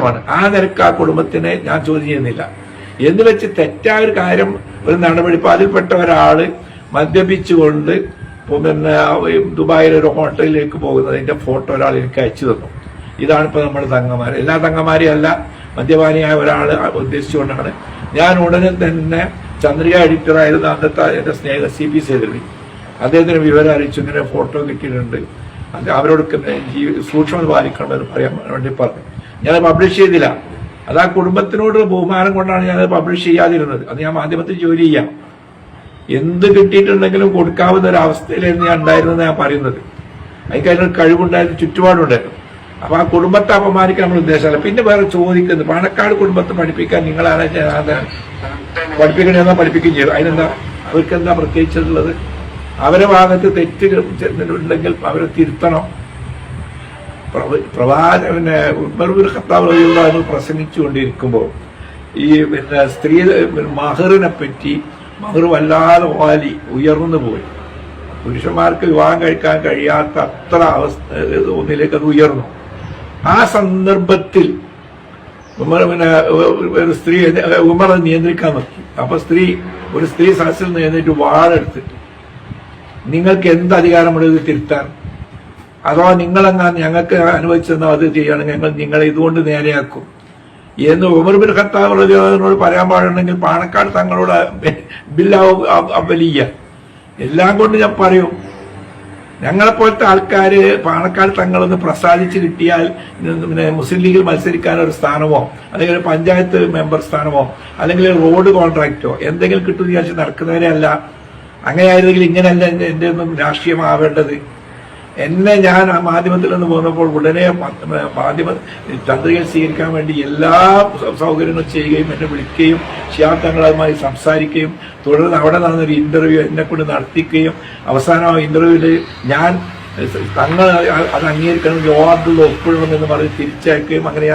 കുറ്റകരമാണ്. ആ നിരക്ക് ആ കുടുംബത്തിനെ ഞാൻ ചോദ്യം ചെയ്യുന്നില്ല. എന്ന് വെച്ച് തെറ്റായ ഒരു കാര്യം ഒരു നടപടി, ഇപ്പൊ അതിൽപ്പെട്ട ഒരാള് മദ്യപിച്ചുകൊണ്ട് പിന്നെ ദുബായിലെ ഒരു ഹോട്ടലിലേക്ക് പോകുന്നതിന്റെ ഫോട്ടോ ഒരാൾ എനിക്ക് അയച്ചു തന്നു. ഇതാണിപ്പോ നമ്മുടെ തങ്ങന്മാർ. എല്ലാ തങ്ങന്മാരെയും അല്ല, മദ്യപാനിയായ ഒരാൾ ഉദ്ദേശിച്ചുകൊണ്ടാണ്. ഞാൻ ഉടനെ തന്നെ ചന്ദ്രിക എഡിറ്ററായിരുന്ന അന്നത്തെ എന്റെ സ്നേഹ CP സേതുപതി അദ്ദേഹത്തിന് വിവരം അറിയിച്ചു, ഇങ്ങനെ ഫോട്ടോ കിട്ടിയിട്ടുണ്ട്, അവരോട് സൂക്ഷ്മത പാലിക്കണമെന്ന് പറയാൻ വേണ്ടി പറഞ്ഞു. ഞാനത് പബ്ലിഷ് ചെയ്തില്ല. അത് ആ കുടുംബത്തിനോട് ബഹുമാനം കൊണ്ടാണ് ഞാനത് പബ്ലിഷ് ചെയ്യാതിരുന്നത്. അത് ഞാൻ മാധ്യമത്തിൽ ജോലി ചെയ്യാം, എന്ത് കിട്ടിയിട്ടുണ്ടെങ്കിലും കൊടുക്കാവുന്ന ഒരു അവസ്ഥയിലായിരുന്നു ഞാൻ ഉണ്ടായിരുന്നത് ഞാൻ പറയുന്നത്. എനിക്ക് അതിനൊരു കഴിവുണ്ടായിരുന്നു, ചുറ്റുപാടുണ്ടായിരുന്നു. അപ്പൊ ആ കുടുംബത്തെ അപമാനിക്കാൻ നമ്മൾ ഉദ്ദേശമല്ല. പിന്നെ വേറെ ചോദിക്കുന്നത്, പാണക്കാട് കുടുംബത്തെ പഠിപ്പിക്കാൻ നിങ്ങളാണ് പഠിപ്പിക്കണമെന്നാ പഠിപ്പിക്കുകയും ചെയ്തു. അതിനെന്താ, അവർക്ക് എന്താ പ്രത്യേകിച്ചിട്ടുള്ളത്? അവരെ ഭാഗത്ത് തെറ്റ് ഉണ്ടെങ്കിൽ അവരെ തിരുത്തണം. പിന്നെ ഉമർ ബിൻ ഖത്താബ് റളിയല്ലാഹു അൻഹു പ്രസംഗിച്ചുകൊണ്ടിരിക്കുമ്പോൾ ഈ പിന്നെ സ്ത്രീ മഹറിനെ പറ്റി, മഹർ വല്ലാതെ വാലി ഉയർന്നു പോയി. പുരുഷന്മാർക്ക് വിവാഹം കഴിക്കാൻ കഴിയാത്ത അത്ര ഒന്നിലേക്ക് അത് ഉയർന്നു. ആ സന്ദർഭത്തിൽ പിന്നെ ഒരു സ്ത്രീ ഉമർ നിയന്ത്രിക്കാൻ നോക്കി. അപ്പൊ ഒരു സ്ത്രീ സദസ്സിൽ നിന്നിട്ട് വാളെടുത്തിട്ട്, നിങ്ങൾക്ക് എന്ത് അധികാരമുണ്ട് ഇത് തിരുത്താൻ? അഥവാ നിങ്ങളെങ്ങാൻ ഞങ്ങൾക്ക് അനുവദിച്ചെന്നോ അത് ചെയ്യുകയാണെങ്കിൽ നിങ്ങളെ ഇതുകൊണ്ട് നേരെയാക്കും എന്ന് ഉമർ ബിൻ ഖത്താബ് റളിയല്ലാഹു പറയാൻ പാടുണ്ടെങ്കിൽ പാണക്കാട് തങ്ങളോട് വലിയ എല്ലാം കൊണ്ട് ഞാൻ പറയും. ഞങ്ങളെപ്പോലത്തെ ആൾക്കാര് പാണക്കാട് തങ്ങളൊന്ന് പ്രസാദിച്ച് കിട്ടിയാൽ പിന്നെ മുസ്ലിം ലീഗിൽ മത്സരിക്കാൻ ഒരു സ്ഥാനമോ അല്ലെങ്കിൽ ഒരു പഞ്ചായത്ത് മെമ്പർ സ്ഥാനമോ അല്ലെങ്കിൽ റോഡ് കോൺട്രാക്റ്റോ എന്തെങ്കിലും കിട്ടുമെന്ന് വിചാരിച്ച് നടക്കുന്നവരെ അല്ല. അങ്ങനെയായിരുന്നെങ്കിൽ ഇങ്ങനെയല്ല എന്റെ ഒന്നും രാഷ്ട്രീയമാവേണ്ടത്. എന്നെ ഞാൻ ആ മാധ്യമത്തിൽ നിന്ന് പോന്നപ്പോൾ ഉടനെ ചന്ദ്രികയിൽ സ്വീകരിക്കാൻ വേണ്ടി എല്ലാ സൗകര്യങ്ങളും ചെയ്യുകയും എന്നെ വിളിക്കുകയും ഷിഹാബ് തങ്ങളുമായി സംസാരിക്കുകയും തുടർന്ന് അവിടെ നടന്നൊരു ഇന്റർവ്യൂ എന്നെ കൊണ്ട് നടത്തിക്കുകയും അവസാനം ഇന്റർവ്യൂവിൽ ഞാൻ തങ്ങൾ അത് അംഗീകരിക്കണം, ജവാബ് ഒപ്പിടണം എന്ന് പറഞ്ഞ് തിരിച്ചയക്കുകയും അങ്ങനെ